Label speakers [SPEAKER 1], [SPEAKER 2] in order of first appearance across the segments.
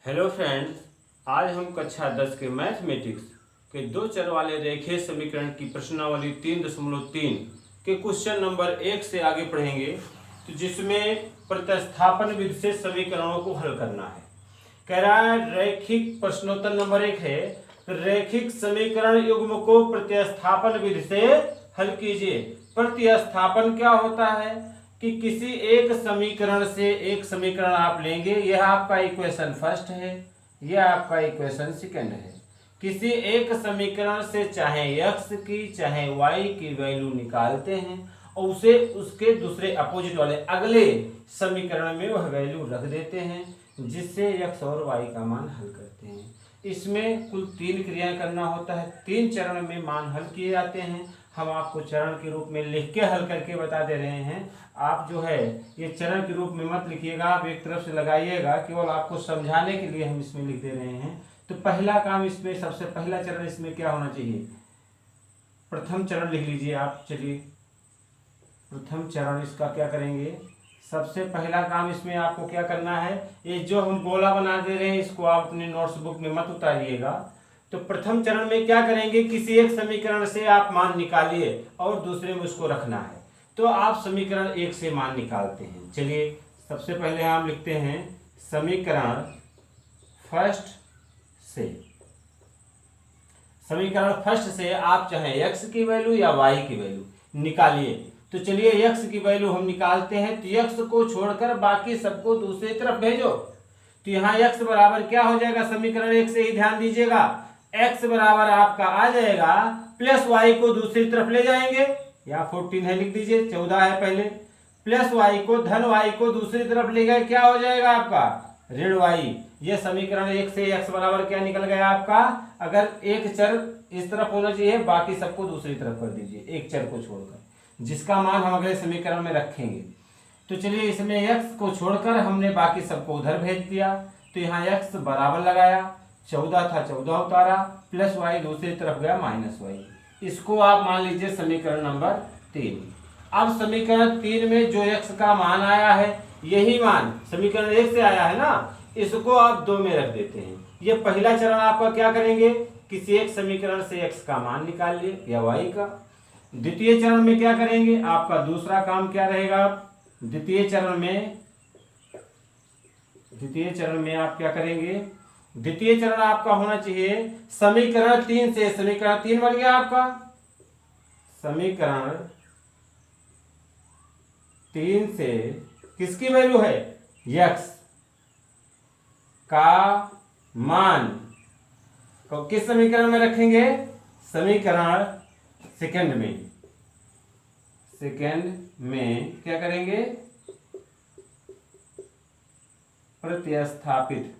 [SPEAKER 1] Hello friends, आज हम कक्षा 10 के मैथमेटिक्स के दो चर वाले रेखीय समीकरण की प्रश्नावली 3.3 के क्वेश्चन नंबर 1 से आगे पढ़ेंगे, तो जिसमें प्रतिस्थापन विधि से समीकरणों को हल करना है। कह रहा है रैखिक प्रश्नोत्तर नंबर 1 है, रैखिक समीकरण युग्म को प्रतिस्थापन विधि से हल कीजिए। प्रतिस्थापन क्या होता है कि किसी एक समीकरण से एक समीकरण आप लेंगे, यह आपका इक्वेशन फर्स्ट है, यह आपका इक्वेशन सेकंड है। किसी एक समीकरण से चाहे x की चाहे y की वैल्यू निकालते हैं और उसे उसके दूसरे अपोजिट वाले अगले समीकरण में वह वैल्यू रख देते हैं, जिससे x और y का मान हल करते हैं। इसमें कुल 3 क्रियाएं करना होता है, 3 चरण में मान हल किए जाते हैं। हम आपको चरण के रूप में लिख के हल करके बता दे रहे हैं। आप जो है ये चरण के रूप में मत लिखिएगा, आप एक तरफ से लगाइएगा, केवल आपको समझाने के लिए हम इसमें लिख दे रहे हैं। तो पहला काम इसमें, सबसे पहला चरण इसमें क्या होना चाहिए, प्रथम चरण लिख लीजिए आप। चलिए प्रथम चरण इसका क्या करेंगे, सबसे पहला काम इसमें आपको क्या करना है, ये जो हम गोला बना दे रहे हैं इसको आप अपने नोट्स बुक में मत उतारिएगा। तो प्रथम चरण में क्या करेंगे, किसी एक समीकरण से आप मान निकालिए और दूसरे में उसको रखना है। तो आप समीकरण 1 से मान निकालते हैं। चलिए सबसे पहले हम लिखते हैं समीकरण फर्स्ट से। समीकरण फर्स्ट से आप चाहे x की वैल्यू या y की वैल्यू निकालिए। तो चलिए x की वैल्यू हम निकालते हैं, तो x को छोड़कर बाकी सबको दूसरी तरफ भेजो। तो यहाँ x बराबर क्या हो जाएगा, समीकरण 1 से ही ध्यान दीजिएगा, x बराबर आपका आ जाएगा प्लस y को दूसरी तरफ ले जाएंगे, यहाँ 14 है लिख दीजिए, 14 है पहले, प्लस y को धन y को दूसरी तरफ ले गए, क्या हो जाएगा आपका ऋण y। ये समीकरण 1 से x बराबर क्या निकल गया आपका, अगर एक चर इस तरफ होना चाहिए, बाकी सबको दूसरी तरफ कर दीजिए एक चर को छोड़कर, जिसका मान हम अगले समीकरण में रखेंगे। तो चलिए इसमें x को छोड़कर हमने बाकी सबको उधर भेज दिया। तो यहाँ x बराबर लगाया, 14 था 14 उतारा, प्लस y दूसरी तरफ गया माइनस y। इसको आप मान लीजिए समीकरण नंबर 3। अब समीकरण 3 में जो x का मान आया है, यही मान समीकरण 1 से आया है ना, इसको आप 2 में रख देते हैं। ये पहला चरण आपका क्या करेंगे, किसी एक समीकरण से x का मान निकाल लिए या y का। द्वितीय चरण में क्या करेंगे, आपका दूसरा काम क्या रहेगा, द्वितीय चरण में आप क्या करेंगे, द्वितीय चरण आपका होना चाहिए समीकरण 3 से। समीकरण 3 बन गया आपका, समीकरण 3 से किसकी वैल्यू है, x का मान को किस समीकरण में रखेंगे, समीकरण सेकंड में क्या करेंगे, प्रतिस्थापित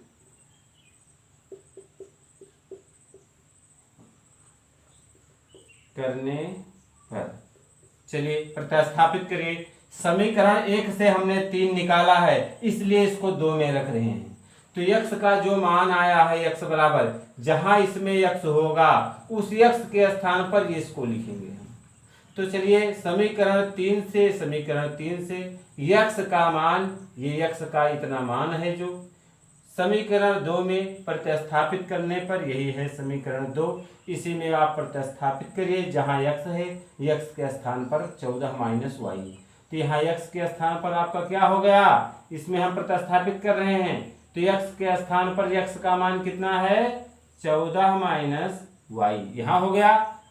[SPEAKER 1] करने पर। चलिए प्रतिस्थापित करिए। समीकरण 1 से हमने 3 निकाला है, इसलिए इसको 2 में रख रहे हैं। तो x का जो मान आया है, x बराबर जहां इसमें x होगा उस x के स्थान पर इसको लिखेंगे हम। तो चलिए समीकरण 3 से x का मान, ये x का इतना मान है जो समीकरण 2 में प्रतिस्थापित करने पर, यही है समीकरण 2, इसी में आप प्रतिस्थापित करिए। जहां x है, x के स्थान पर 14 माइनस y। तो यहाँ x के स्थान पर आपका क्या हो गया, इसमें हम प्रतिस्थापित कर रहे हैं, तो x के स्थान पर x का मान कितना है, 14 माइनस y यहाँ हो गया।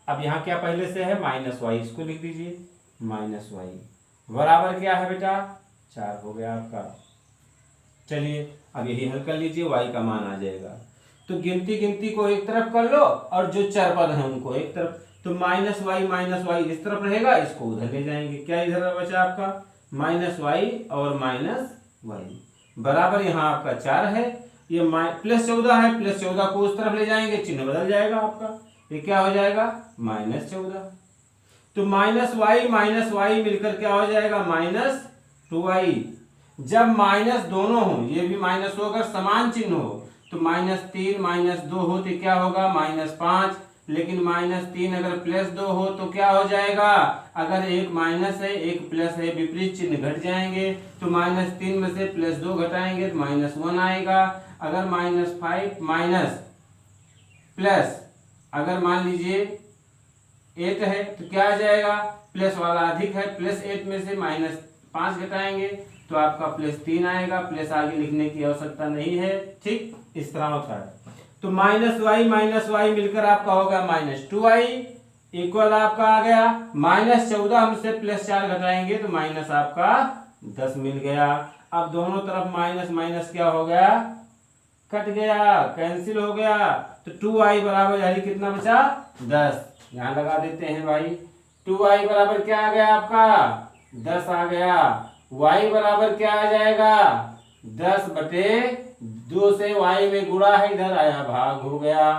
[SPEAKER 1] अब यहाँ क्या पहले से है, माइनस y, इसको लिख दीजिए माइनस y बराबर क्या है बेटा, 4 हो गया आपका। चलिए अब यही हल कर लीजिए, y का मान आ जाएगा। तो गिनती को एक तरफ कर लो और जो चर पद है उनको एक तरफ। तो माइनस y इस तरफ रहेगा, इसको उधर ले जाएंगे, क्या इधर बचा आपका माइनस y और माइनस y बराबर यहाँ आपका 4 है। ये प्लस 14 है, प्लस 14 को उस तरफ ले जाएंगे, चिन्ह बदल जाएगा आपका, ये क्या हो जाएगा माइनस 14। तो माइनस y मिलकर क्या हो जाएगा, माइनस 2y। जब माइनस दोनों हो, ये भी माइनस हो, अगर समान चिन्ह हो, तो -3 -2 हो तो क्या होगा -5। लेकिन -3 अगर +2 हो तो क्या हो जाएगा, अगर एक माइनस है एक प्लस है, विपरीत चिन्ह घट जाएंगे। तो -3 में से +2 घटाएंगे तो -1 आएगा। अगर -5 माइनस प्लस अगर मान लीजिए 8 है तो क्या आ जाएगा, प्लस वाला अधिक है, +8 में से -5 घटाएंगे तो आपका +3 आएगा, प्लस आगे लिखने की आवश्यकता नहीं है। ठीक इस तरह होता है। तो -y मिलकर आपका होगा -2y इक्वल आपका आ गया -14 हमसे +4 घटाएंगे तो माइनस आपका 10 मिल गया। अब दोनों तरफ माइनस माइनस क्या हो गया, कट गया, कैंसिल हो गया। तो 2y बराबर यानी कितना बचा 10, यहाँ लगा देते हैं भाई। 2y बराबर क्या आ गया आपका 10 आ गया। y बराबर क्या आ जाएगा 10/2 से y में गुणा है, इधर आया भाग हो गया।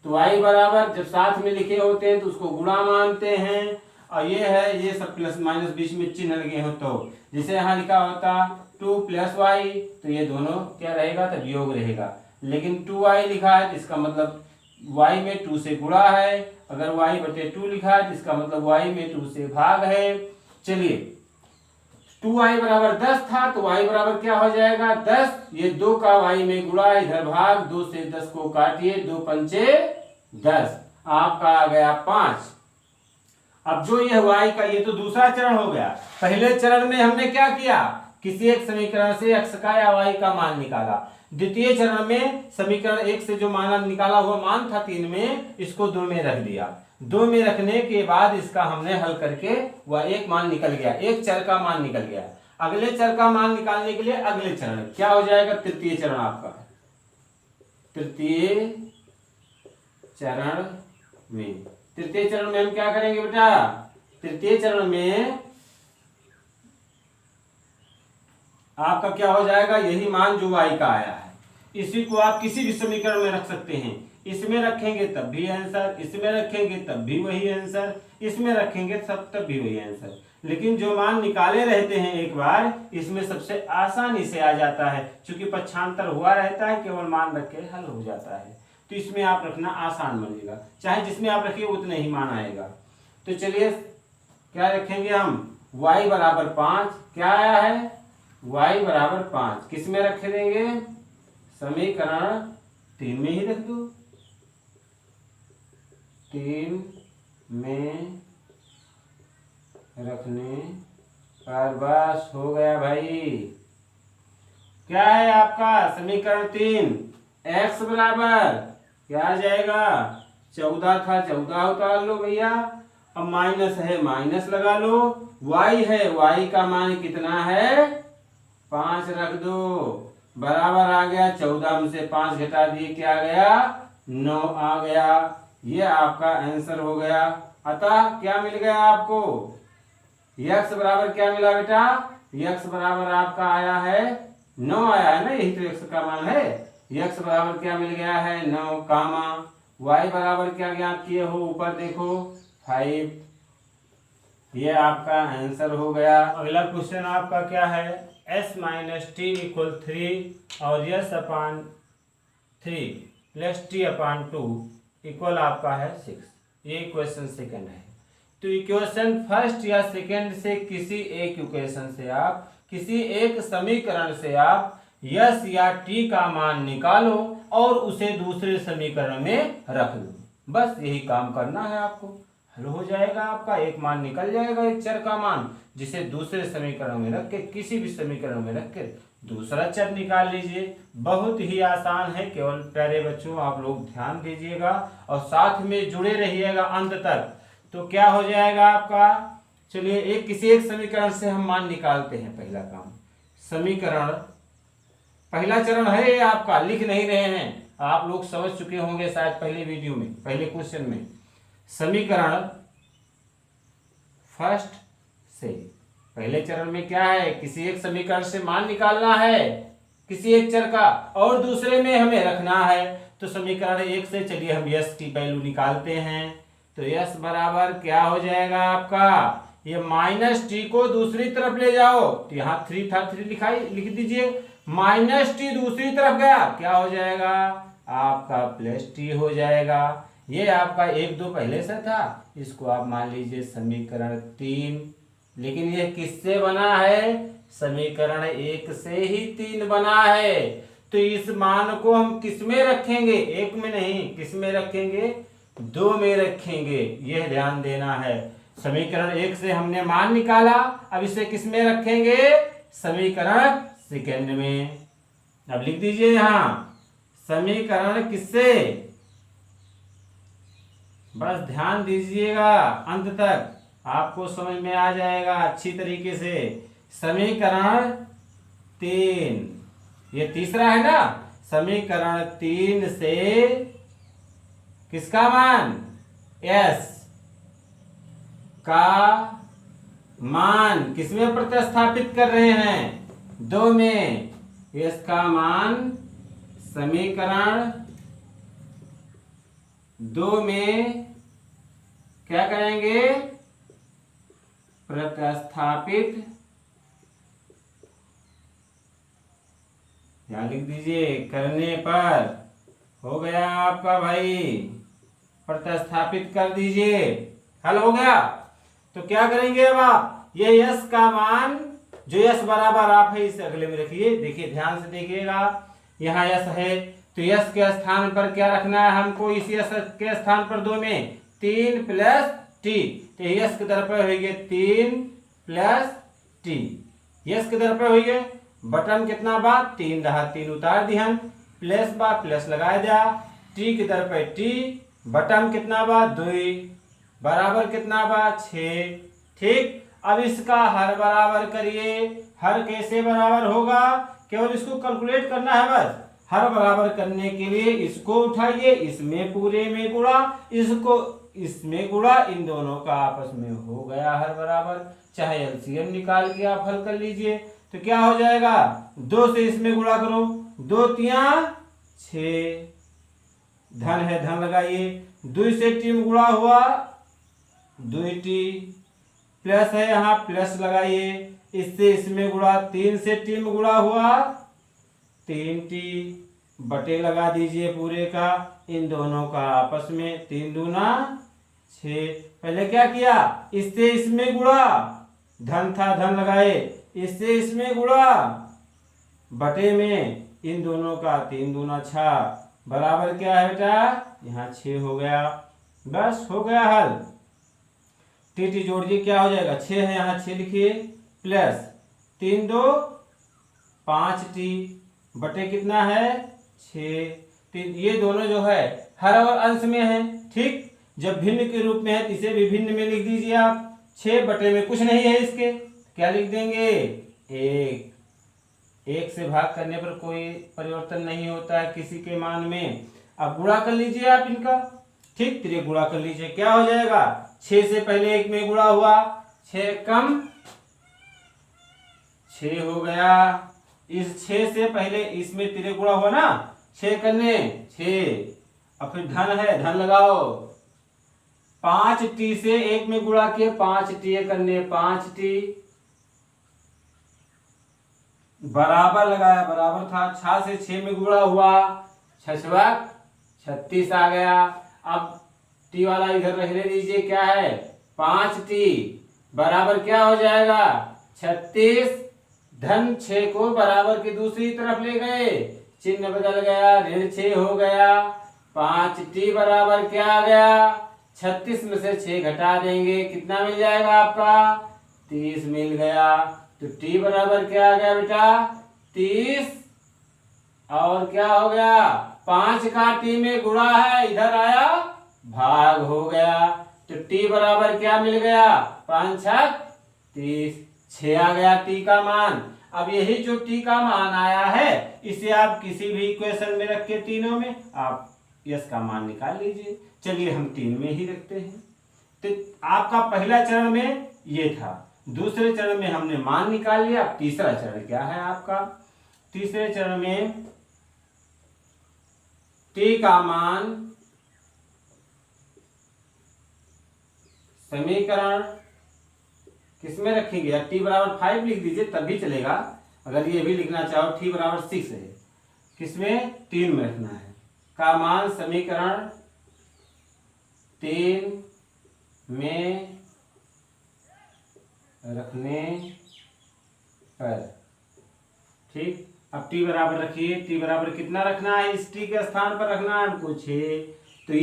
[SPEAKER 1] तो y बराबर जब साथ में लिखे होते हैं तो उसको गुणा मानते हैं, और ये है ये सब प्लस माइनस बीच में चिन्ह लगे हो तो जैसे यहाँ लिखा होता 2 + y तो ये दोनों क्या रहेगा तब योग रहेगा, लेकिन 2y लिखा है तो इसका मतलब y में 2 से गुणा है, अगर y/2 लिखा है तो इसका मतलब y में 2 से भाग है। चलिए 2y बराबर 10 था तो y बराबर क्या हो जाएगा 10, ये 2 का y में गुणा इधर भाग, 2 से 10 को काटिए, 2 पंचे 10 आपका आ गया 5। अब जो ये y का ये तो दूसरा चरण हो गया। पहले चरण में हमने क्या किया, किसी एक समीकरण से x का या y का मान निकाला। द्वितीय चरण में समीकरण 1 से जो मान निकाला हुआ मान था 3 में, इसको 2 में रख दिया। 2 में रखने के बाद इसका हमने हल करके वह एक मान निकल गया, एक चर का मान निकल गया। अगले चर का मान निकालने के लिए अगले चरण क्या हो जाएगा, तृतीय चरण आपका। तृतीय चरण में हम क्या करेंगे बेटा, तृतीय चरण में आपका क्या हो जाएगा, यही मान जो y का आया है, इसी को आप किसी भी समीकरण में रख सकते हैं। इसमें रखेंगे तब भी आंसर, इसमें रखेंगे तब भी वही आंसर, इसमें रखेंगे तब भी वही आंसर। लेकिन जो मान निकाले रहते हैं एक बार, इसमें सबसे आसानी से आ जाता है, क्योंकि पक्षांतर हुआ रहता है, केवल मान रख के हल हो जाता है। तो इसमें आप रखना आसान बनेगा, चाहे जिसमें आप रखिए उतना ही मान आएगा। तो चलिए क्या रखेंगे हम, y बराबर 5 क्या आया है, y बराबर 5 किस में रख देंगे, समीकरण 3 में ही रख दो। 3 में रखने पर बस हो गया भाई। क्या है आपका समीकरण 3, x बराबर क्या आ जाएगा 14 था, 14 उतार लो भैया। अब माइनस है माइनस लगा लो, y है y का मान कितना है 5 रख दो, बराबर आ गया 14 में से 5 घटा दिए क्या आ गया 9 आ गया। ये आपका आंसर हो गया। अतः क्या मिल गया आपको, x बराबर क्या मिला बेटा, x बराबर आपका आया है 9 आया है ना, यही तो x का मान है। x बराबर क्या मिल गया है 9 कामा, y बराबर क्या ज्ञात किए हो ऊपर देखो 5। ये आपका आंसर हो गया। अगला क्वेश्चन आपका क्या है, s - t = 3 और s/3 + t/2 इक्वल आपका है 6। ये इक्वेशन सेकंड है। तो इक्वेशन फर्स्ट या सेकंड से किसी एक इक्वेशन से आप, किसी एक समीकरण से आप यस या टी का मान निकालो और उसे दूसरे समीकरण में रख दो। बस यही काम करना है आपको, हल हो जाएगा आपका, एक मान निकल जाएगा, एक चर का मान, जिसे दूसरे समीकरण में रख के, किसी भी समीकरण में रख के दूसरा चर निकाल लीजिए। बहुत ही आसान है, केवल प्यारे बच्चों आप लोग ध्यान दीजिएगा और साथ में जुड़े रहिएगा अंत तक। तो क्या हो जाएगा आपका, चलिए एक किसी एक समीकरण से हम मान निकालते हैं। पहला काम, समीकरण पहला चरण है ये आपका, लिख नहीं रहे हैं, आप लोग समझ चुके होंगे शायद पहले वीडियो में, पहले क्वेश्चन में। समीकरण फर्स्ट से पहले चरण में क्या है, किसी एक समीकरण से मान निकालना है किसी एक चर का और दूसरे में हमें रखना है। तो समीकरण 1 से चलिए हम यस की वैल्यू निकालते हैं। तो यस बराबर क्या हो जाएगा आपका, ये -t को दूसरी तरफ ले जाओ, तो यहाँ 3 था 3 लिख दीजिए, -t दूसरी तरफ गया क्या हो जाएगा आपका +t हो जाएगा। ये आपका 1 2 पहले से था, इसको आप मान लीजिए समीकरण 3। लेकिन ये किससे बना है, समीकरण 1 से ही 3 बना है। तो इस मान को हम किस में रखेंगे, एक में नहीं, किस में रखेंगे, दो में रखेंगे, यह ध्यान देना है। समीकरण एक से हमने मान निकाला, अब इसे किस में रखेंगे, समीकरण सेकंड में। अब लिख दीजिए यहां समीकरण किससे, बस ध्यान दीजिएगा अंत तक, आपको समझ में आ जाएगा अच्छी तरीके से। समीकरण 3, ये तीसरा है ना, समीकरण 3 से किसका मान, s का मान किसमें प्रतिस्थापित कर रहे हैं, 2 में। s का मान समीकरण 2 में क्या करेंगे, प्रतिस्थापित, यहां लिख दीजिए, करने पर हो गया आपका भाई, प्रतिस्थापित कर दीजिए, हल हो गया। तो क्या करेंगे अब आप, ये यस का मान जो यस बराबर आप है इसे अगले में रखिए। देखिए ध्यान से देखिएगा, यहाँ यस है तो यस के स्थान पर क्या रखना है हमको, इस यस के स्थान पर 2 में 3 प्लस टी, तो यस की तरफ होइए 3 प्लस टी, यस की तरफ होइए, बटन कितना बा 3 रहा, 3 उतार दिहन, प्लस बा प्लस लगा दिया, टी की तरफ है टी, बटन कितना बा 2 बराबर कितना बा 6। ठीक, अब इसका हर बराबर करिए, हर कैसे बराबर होगा, केवल इसको कैलकुलेट करना है बस। हर बराबर करने के लिए इसको उठाइए, इसमें पूरे में गुणा, इसको इसमें गुणा, इन दोनों का आपस में हो गया हर बराबर। चाहे एलसीएम निकाल के आप हल कर लीजिए, तो क्या हो जाएगा, 2 से इसमें गुणा करो, 2 तिया 6, धन है धन लगाइए, 2 से टी में गुणा हुआ 2t, प्लस है यहाँ प्लस लगाइए, इससे इसमें गुणा, 3 से टी में गुणा हुआ 3t, बटे लगा दीजिए पूरे का, इन दोनों का आपस में 3 दूना 6। पहले क्या किया, इससे इसमें गुणा, धन था धन लगाए, इससे इसमें गुणा, बटे में इन दोनों का 3 दूना 6, बराबर क्या है बेटा, यहाँ 6 हो गया, बस हो गया हल। टी जोड़िए क्या हो जाएगा, 6 है यहाँ 6 लिखिए, प्लस 3 2 5t, बटे कितना है 6। ये दोनों जो है हर और अंश में है। ठीक, जब भिन्न के रूप में है तो इसे भी भिन्न में लिख दीजिए आप, 6 बटे में कुछ नहीं है इसके, क्या लिख देंगे 1 से भाग करने पर कोई परिवर्तन नहीं होता है किसी के मान में। अब गुणा कर लीजिए आप इनका, ठीक, तो गुणा कर लीजिए, क्या हो जाएगा, 6 से पहले 1 में गुणा हुआ, 6 कम 6 हो गया, इस 6 से पहले इसमें 3 गुणा हुआ ना, 6 करने 6, अब फिर धन है धन लगाओ, 5t से 1 में गुणा किए 5t करने 5t, बराबर लगाया, बराबर था, 6 से 6 में गुणा हुआ 6 36 आ गया। अब टी वाला इधर रहने दीजिए, क्या है 5t, बराबर क्या हो जाएगा 36, धन 6 को बराबर की दूसरी तरफ ले गए, चिन्ह बदल गया, ऋण 6 हो गया, 5t बराबर क्या आ गया, 36 में से 6 घटा देंगे, कितना मिल जाएगा आपका 30 मिल गया। तो t बराबर क्या आ गया बेटा 30, और क्या हो गया 5 का t में गुणा है, इधर आया भाग हो गया, तो t बराबर क्या मिल गया 5 6 30, 6 आ गया t का मान। अब यही जो t का मान आया है इसे आप किसी भी इक्वेशन में रख के तीनों में आप यस का मान निकाल लीजिए। चलिए हम 3 में ही रखते हैं। तो आपका पहला चरण में ये था, दूसरे चरण में हमने मान निकाल लिया। अब तीसरा चरण क्या है आपका, तीसरे चरण में t का मान समीकरण किसमें रखेंगे, या t बराबर 5 लिख दीजिए तब भी चलेगा, अगर ये भी लिखना चाहो t बराबर 6 है, किसमें 3 में रखना है, का मान समीकरण 3 में रखने पर, ठीक, अब टी बराबर रखिए, टी बराबर कितना रखना है, इस टी के स्थान पर रखना है हमको 6। तो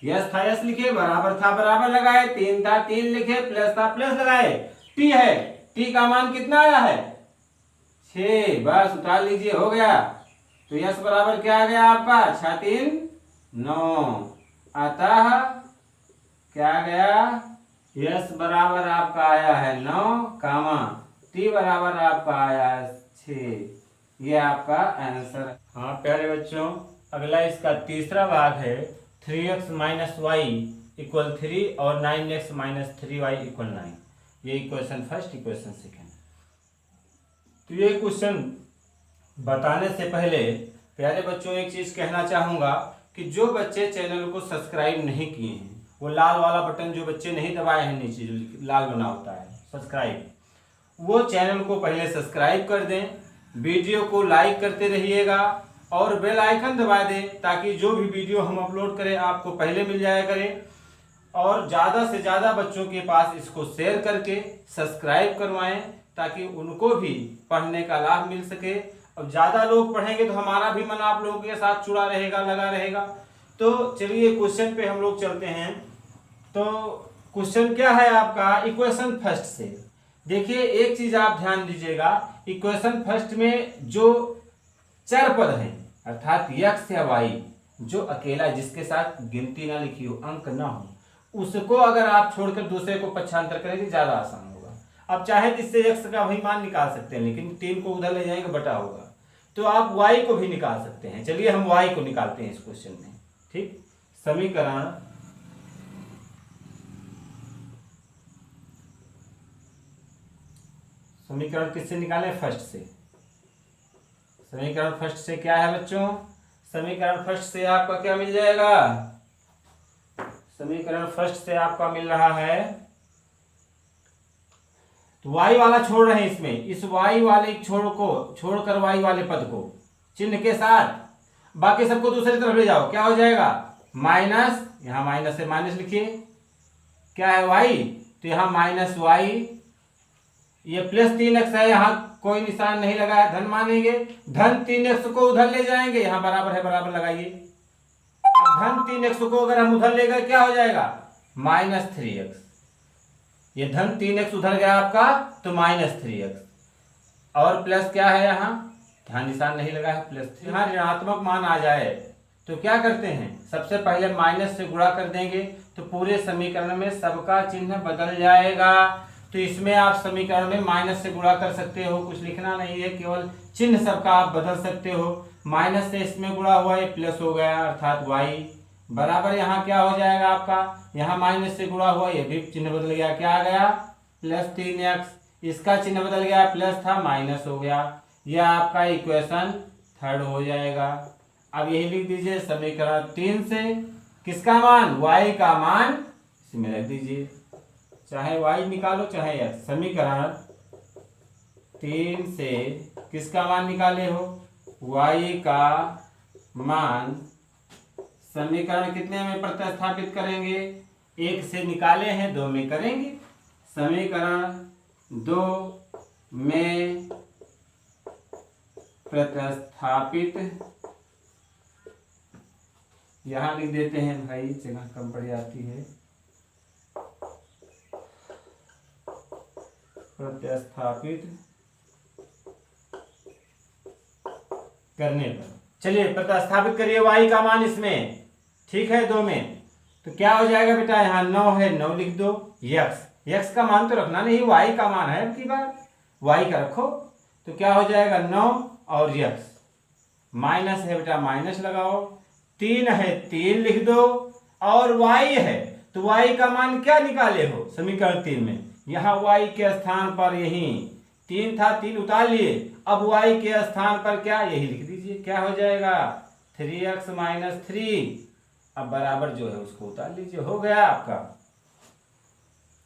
[SPEAKER 1] यस था, यस लिखे, बराबर था बराबर लगाए, 3 था 3 लिखे, प्लस था प्लस लगाए, टी है, टी का मान कितना आया है 6, बस उतार लीजिए, हो गया। तो यस बराबर क्या आ गया आपका 6 3 9, अतः क्या आ गया, यस बराबर आपका आया है 9 कामा टी बराबर आपका आया है 6। ये आपका आंसर। हाँ प्यारे बच्चों, अगला इसका तीसरा भाग है 3x माइनस वाई इक्वल 3 और 9x माइनस 3y इक्वल 9। ये इक्वेशन फर्स्ट, इक्वेशन सेकेंड। तो ये क्वेश्चन बताने से पहले प्यारे बच्चों एक चीज कहना चाहूंगा कि जो बच्चे चैनल को सब्सक्राइब नहीं किए हैं, वो लाल वाला बटन जो बच्चे नहीं दबाए हैं नीचे जो लाल बना होता है सब्सक्राइब, वो चैनल को पहले सब्सक्राइब कर दें, वीडियो को लाइक करते रहिएगा और बेल आइकन दबा दें ताकि जो भी वीडियो हम अपलोड करें आपको पहले मिल जाया करे। और ज़्यादा से ज़्यादा बच्चों के पास इसको शेयर करके सब्सक्राइब करवाएं ताकि उनको भी पढ़ने का लाभ मिल सके। और ज़्यादा लोग पढ़ेंगे तो हमारा भी मन आप लोगों के साथ जुड़ा रहेगा, लगा रहेगा। तो चलिए क्वेश्चन पे हम लोग चलते हैं। तो क्वेश्चन क्या है आपका, इक्वेशन फर्स्ट से देखिए एक चीज आप ध्यान दीजिएगा, इक्वेशन फर्स्ट में जो चर पद है अर्थात x या y जो अकेला जिसके साथ गिनती ना लिखी हो, अंक ना हो, उसको अगर आप छोड़कर दूसरे को पक्षांतर करेंगे ज्यादा आसान होगा। अब चाहे तो इससे x का वही मान निकाल सकते हैं, लेकिन 3 को उधर ले जाएंगे बटा होगा, तो आप y को भी निकाल सकते हैं। चलिए हम y को निकालते हैं इस क्वेश्चन में। ठीक, समीकरण किससे निकालें, फर्स्ट से। समीकरण फर्स्ट से क्या है बच्चों, समीकरण फर्स्ट से आपका क्या मिल जाएगा, समीकरण फर्स्ट से आपका मिल रहा है, तो y वाला छोड़ रहे हैं इसमें, इस y वाले छोड़कर y वाले पद को चिन्ह के साथ बाकी सबको दूसरी तरफ ले जाओ, क्या हो जाएगा माइनस, यहां माइनस से माइनस लिखिए, क्या है y, तो यहां माइनस y, ये प्लस 3x है, यहाँ कोई निशान नहीं लगा है, धन मानेंगे, धन 3x को उधर ले जाएंगे, यहाँ बराबर है बराबर लगाइए। अब धन 3x को अगर हम उधर ले गए क्या हो जाएगा माइनस 3x, ये धन 3x उधर गया आपका तो माइनस 3x, और प्लस क्या है यहाँ निशान नहीं लगा है प्लस 3, यहाँ ऋणात्मक मान आ जाए तो क्या करते हैं, सबसे पहले माइनस से गुणा कर देंगे तो पूरे समीकरण में सबका चिन्ह बदल जाएगा। तो इसमें आप समीकरण में माइनस से गुणा कर सकते हो, कुछ लिखना नहीं है, केवल चिन्ह सबका आप बदल सकते हो। माइनस से इसमें गुणा हुआ ये प्लस हो गया अर्थात y बराबर यहाँ क्या हो जाएगा आपका, यहाँ माइनस से गुणा हुआ ये भी चिन्ह बदल गया, क्या आ गया प्लस 3x, इसका चिन्ह बदल गया, प्लस था माइनस हो गया, यह आपका इक्वेशन थर्ड हो जाएगा। अब यही लिख दीजिए समीकरण 3 से किसका मान, y का मान इसमें रख दीजिए, चाहे y निकालो चाहे x, समीकरण 3 से किसका मान निकाले हो, y का मान समीकरण कितने में प्रतिस्थापित करेंगे, 1 से निकाले हैं 2 में करेंगे, समीकरण 2 में प्रतिस्थापित, यहां लिख देते हैं भाई, जगह कम पड़ जाती है, प्रतिस्थापित करने पर, चलिए प्रतिस्थापित करिए y का मान इसमें, ठीक है 2 में, तो क्या हो जाएगा बेटा, यहाँ 9 है 9 लिख दो, x का मान तो रखना नहीं, y का मान है, अब की बार y का रखो, तो क्या हो जाएगा 9 और x, माइनस है बेटा माइनस लगाओ, 3 है 3 लिख दो, और y है तो y का मान क्या निकाले हो समीकरण 3 में, यहाँ y के स्थान पर यही 3 था 3 उतार लिए, अब y के स्थान पर क्या यही लिख दीजिए, क्या हो जाएगा 3x माइनस 3, अब बराबर जो है उसको उतार लीजिए, हो गया आपका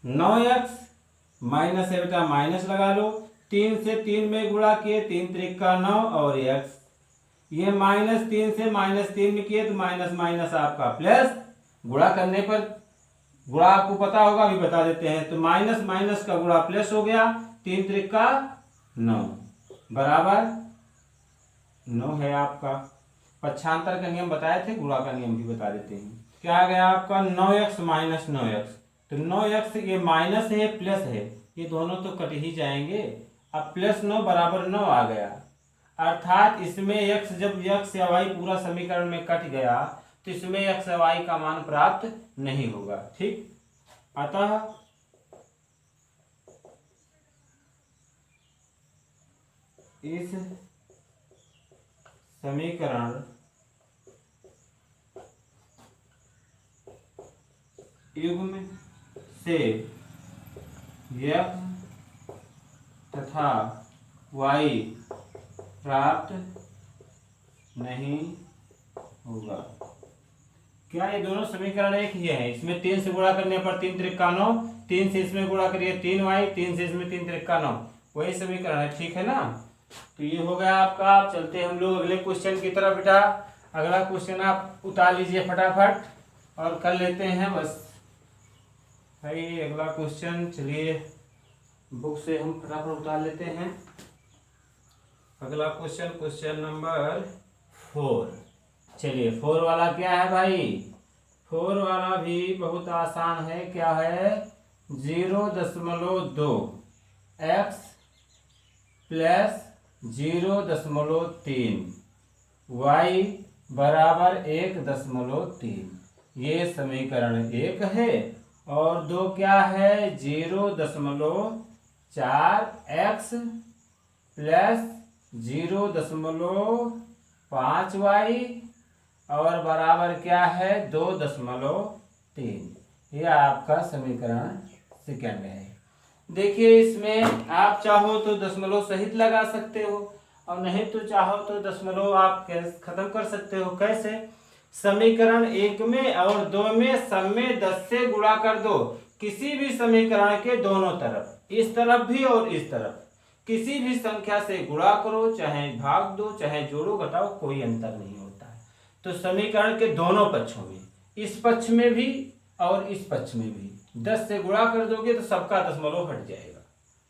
[SPEAKER 1] 9x, माइनस है बेटा माइनस लगा लो, 3 से 3 में गुणा किए 3 त्रिका 9 और x, ये माइनस 3 से माइनस 3 में किए तो माइनस माइनस आपका प्लस, गुणा करने पर गुणा आपको पता होगा अभी बता देते हैं, तो माइनस माइनस का गुणा प्लस हो गया, 3 त्रिका 9, बराबर 9 है आपका। पक्षांतर का नियम बताए थे, गुणा का नियम भी बता देते हैं। क्या आ गया आपका 9x माइनस 9x। तो 9x ये माइनस है प्लस है, ये दोनों तो कट ही जाएंगे। अब प्लस 9 बराबर 9 आ गया, अर्थात इसमें x, जब x या y पूरा समीकरण में कट गया तो इसमें x या y का मान प्राप्त नहीं होगा। ठीक, अतः इस समीकरण युग्म से x तथा y प्राप्त नहीं होगा। क्या ये दोनों समीकरण एक ही है? इसमें 3 से गुणा करने पर 3 त्रिका 9, 3 से इसमें गुणा करिए 3y, 3 से इसमें 3 त्रिका 9, वही समीकरण है। ठीक है ना? तो ये हो गया आपका। आप चलते हम लोग अगले क्वेश्चन की तरफ। बेटा अगला क्वेश्चन आप उतार लीजिए फटाफट और कर लेते हैं बस भाई अगला क्वेश्चन। चलिए बुक से हम फटाफट उतार लेते हैं अगला क्वेश्चन, क्वेश्चन नंबर 4। चलिए 4 वाला क्या है भाई? 4 वाला भी बहुत आसान है। क्या है? 0.2 x प्लस 0.3 y बराबर 1.3। ये समीकरण 1 है। और 2 क्या है? 0.4 x प्लस 0.5 y और बराबर क्या है? 2.3। ये आपका समीकरण सेकंड है। देखिए इसमें आप चाहो तो दशमलव सहित लगा सकते हो और नहीं तो चाहो तो दशमलव आप खत्म कर सकते हो। कैसे? समीकरण 1 में और 2 में सब में 10 से गुणा कर दो। किसी भी समीकरण के दोनों तरफ, इस तरफ भी और इस तरफ, किसी भी संख्या से गुणा करो, चाहे भाग दो, चाहे जोड़ो घटाओ, कोई अंतर नहीं होता है। तो समीकरण के दोनों पक्षों में, इस पक्ष में भी और इस पक्ष में भी 10 से गुणा कर दोगे तो सबका दशमलव हट जाएगा,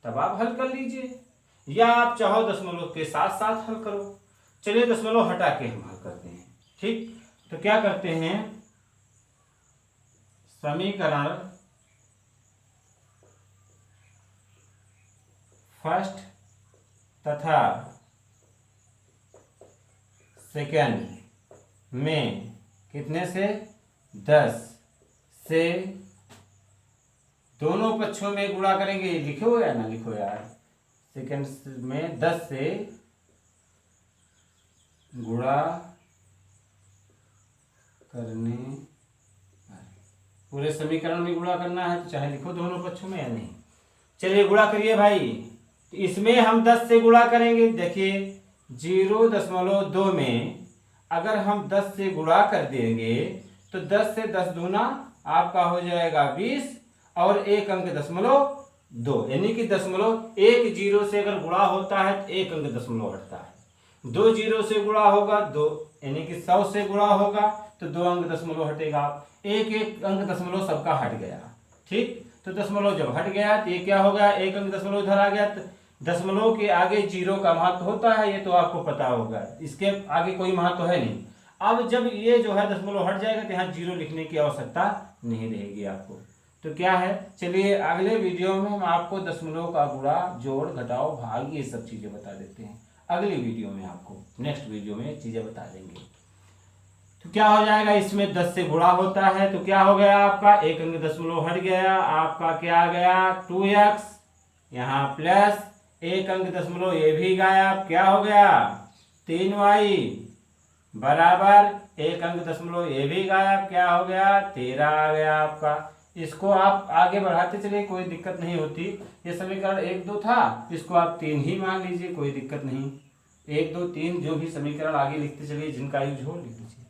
[SPEAKER 1] तब आप हल कर लीजिए। या आप चाहो दशमलव के साथ साथ हल करो। चलिए दशमलव हटा के हम हल करते हैं। ठीक, तो क्या करते हैं? समीकरण फर्स्ट तथा सेकंड में कितने से? 10 से दोनों पक्षों में गुणा करेंगे। लिखो या ना लिखो यार? सेकंड में 10 से गुणा करने, पूरे समीकरण में गुणा करना है तो चाहे लिखो दोनों पक्षों में या नहीं। चलिए गुणा करिए भाई। तो इसमें हम 10 से गुणा करेंगे। देखिए 0.2 में अगर हम 10 से गुणा कर देंगे तो 10 से 10 दूना आपका हो जाएगा 20 और एक अंक दशमलव 2, यानी कि दशमलव 1 जीरो से अगर गुणा होता है तो एक अंक दशमलव हटता है। 2 जीरो से गुणा होगा 2, यानी कि 100 से गुणा होगा तो 2 अंक दशमलव हटेगा। एक अंक दशमलव सबका हट गया। ठीक, तो दशमलव जब हट गया तो ये क्या हो गया? एक अंक दशमलव इधर आ गया। तो दशमलव के आगे जीरो का महत्व होता है, ये तो आपको पता होगा। इसके आगे कोई महत्व है नहीं। अब जब ये जो है दशमलव हट जाएगा तो यहाँ जीरो लिखने की आवश्यकता नहीं रहेगी आपको। तो क्या है? चलिए अगले वीडियो में हम आपको दशमलव का गुणा, जोड़, घटाओ, भाग, ये सब चीजें बता देते हैं। अगली वीडियो में आपको, नेक्स्ट वीडियो में चीजें बता देंगे। तो क्या हो जाएगा? इसमें 10 से गुणा होता है तो क्या हो गया आपका? एक अंक दशमलव हट गया। आपका क्या आ गया? 2x, यहाँ प्लस एक अंक दशमलव ये भी गायब। क्या हो गया? 3y बराबर एक अंक दशमलव ये भी गायब। क्या हो गया? 13 आ गया आपका। इसको आप आगे बढ़ाते चलिए, कोई दिक्कत नहीं होती। ये समीकरण 1 2 था, इसको आप 3 ही मान लीजिए, कोई दिक्कत नहीं। 1 2 3 जो भी समीकरण आगे लिखते चलिए, जिनका यूज हो लिख लीजिए।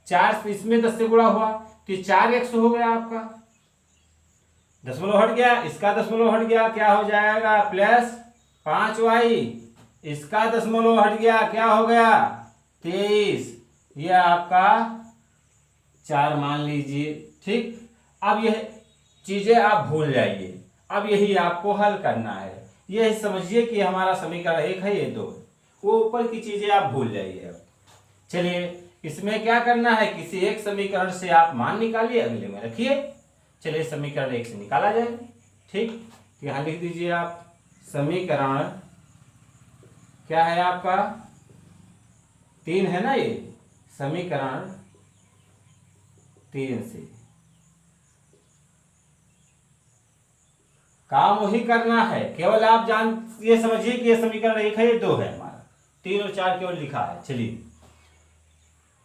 [SPEAKER 1] 4 इसमें 10 से गुणा हुआ तो 4x हो गया आपका। दशमलव हट गया, इसका दशमलव हट गया, क्या हो जाएगा? प्लस 5y, इसका दशमलव हट गया, क्या हो गया? 23। ये आपका 4 मान लीजिए। ठीक, अब यह चीजें आप भूल जाइए। अब यही आपको हल करना है। ये समझिए कि हमारा समीकरण 1 है, ये 2 है। वो ऊपर की चीजें आप भूल जाइए। अब चलिए इसमें क्या करना है, किसी एक समीकरण से आप मान निकालिए, अगले में रखिए। चलिए समीकरण 1 से निकाला जाएगा। ठीक, यहाँ लिख दीजिए आप समीकरण क्या है आपका 3 है ना, ये समीकरण 3 से काम वही करना है, केवल आप ये समझिए कि ये समीकरण 1 है, ये 2 है, हमारा 3 और 4 केवल लिखा है। चलिए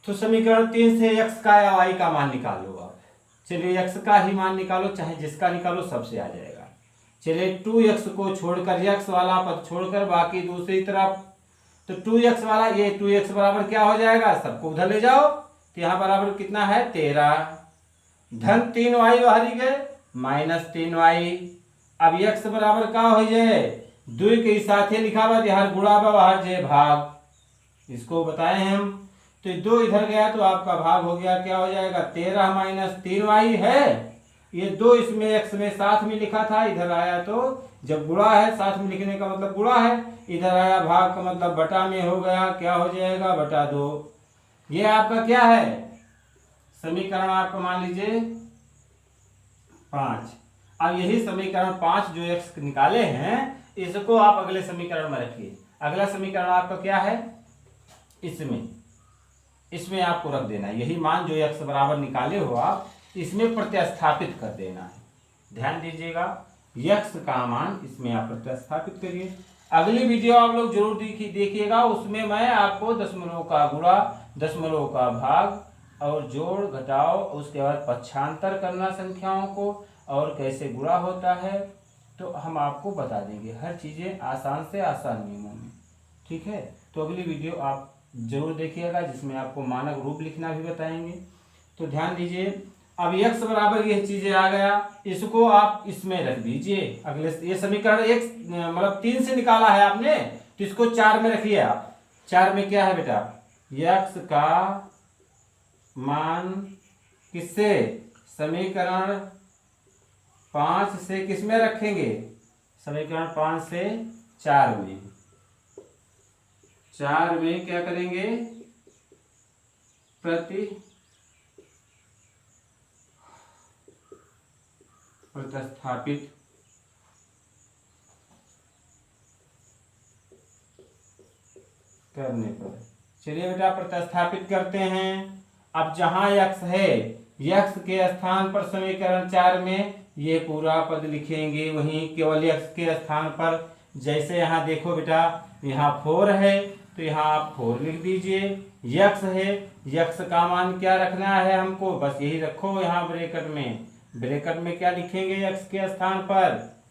[SPEAKER 1] तो समीकरण 3 से x का या y का मान निकालो आप। चलिए x का ही मान निकालो, चाहे जिसका निकालो सबसे आ जाएगा। चलिए 2x को छोड़कर, x वाला पद छोड़कर बाकी दूसरी तरफ, तो 2x वाला, ये 2x बराबर क्या हो जाएगा, सबको उधर ले जाओ, तो यहाँ बराबर कितना है 13, धन 3y बाहर ही गए माइनस 3y। अब x बराबर क्या हो जाए, 2 के साथ लिखा हुआ यहाँ गुणा बाहर जे भाग, इसको बताए हम। तो 2 इधर गया तो आपका भाग हो गया, क्या हो जाएगा 13 माइनस 3y है। ये 2 इसमें x में साथ में लिखा था, इधर आया तो जब गुणा है, साथ में लिखने का मतलब गुणा है, इधर आया भाग का मतलब बटा में हो गया, क्या हो जाएगा बटा 2। ये आपका क्या है समीकरण, आपका मान लीजिए 5। अब यही समीकरण 5 जो x निकाले हैं, इसको आप अगले समीकरण में रखिए। अगला समीकरण आपका क्या है, इसमें आपको रख देना है यही मान जो x बराबर निकाले हो आप, इसमें प्रतिस्थापित कर देना है। ध्यान दीजिएगा, x का मान इसमें आप प्रतिस्थापित करिए। अगली वीडियो आप लोग जरूर देखिएगा, उसमें मैं आपको दशमलव का गुणा, दशमलव का भाग और जोड़ घटाव, उसके बाद पक्षांतर करना संख्याओं को, और कैसे गुणा होता है, तो हम आपको बता देंगे हर चीज़ें आसान से आसान नियमों में। ठीक है, तो अगली वीडियो आप जरूर देखिएगा, जिसमें आपको मानक रूप लिखना भी बताएंगे। तो ध्यान दीजिए, अब x बराबर ये चीजें आ गया, इसको आप इसमें रख दीजिए। अगले ये समीकरण 1 मतलब 3 से निकाला है आपने, तो इसको 4 में रखिए आप। 4 में क्या है बेटा, x का मान किससे, समीकरण 5 से किसमें रखेंगे, समीकरण 5 से 4 में। 4 में क्या करेंगे, प्रतिस्थापित करने पर। चलिए बेटा प्रतिस्थापित करते हैं। अब जहां x है, x के स्थान पर समीकरण 4 में ये पूरा पद लिखेंगे, वहीं केवल x के स्थान पर, जैसे यहाँ देखो बेटा, यहाँ 4 है तो यहाँ आप 4 लिख दीजिए। x है, x का मान क्या रखना है हमको, बस यही रखो यहाँ ब्रैकेट में। ब्रैकेट में क्या लिखेंगे x के स्थान पर,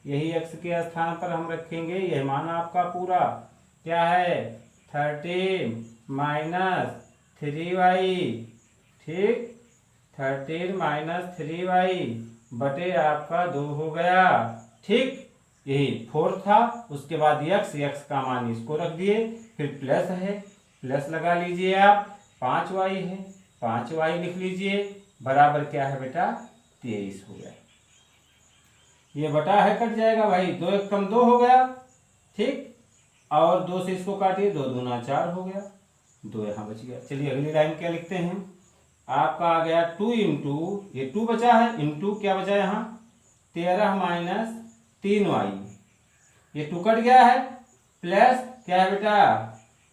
[SPEAKER 1] यही x के स्थान पर हम रखेंगे। यह मान आपका पूरा क्या है 13 माइनस 3y, ठीक, 13 माइनस 3y बटे आपका 2 हो गया। ठीक, यही 4 था, उसके बाद x का मान इसको रख दिए, फिर प्लस है, प्लस लगा लीजिए आप, 5y है, 5y लिख लीजिए, बराबर क्या है बेटा 23 हो गया। ये बटा है कट जाएगा भाई, 2 एक कम 2 हो गया, ठीक, और 2 से इसको काटिए, 2 दूना 4 हो गया, 2 यहाँ बच गया। चलिए अगली लाइन क्या लिखते हैं, आपका आ गया 2 इंटू, ये 2 बचा है, इंटू क्या बचा यहाँ 13 माइनस 3y, ये 2 कट गया है, प्लस क्या है बेटा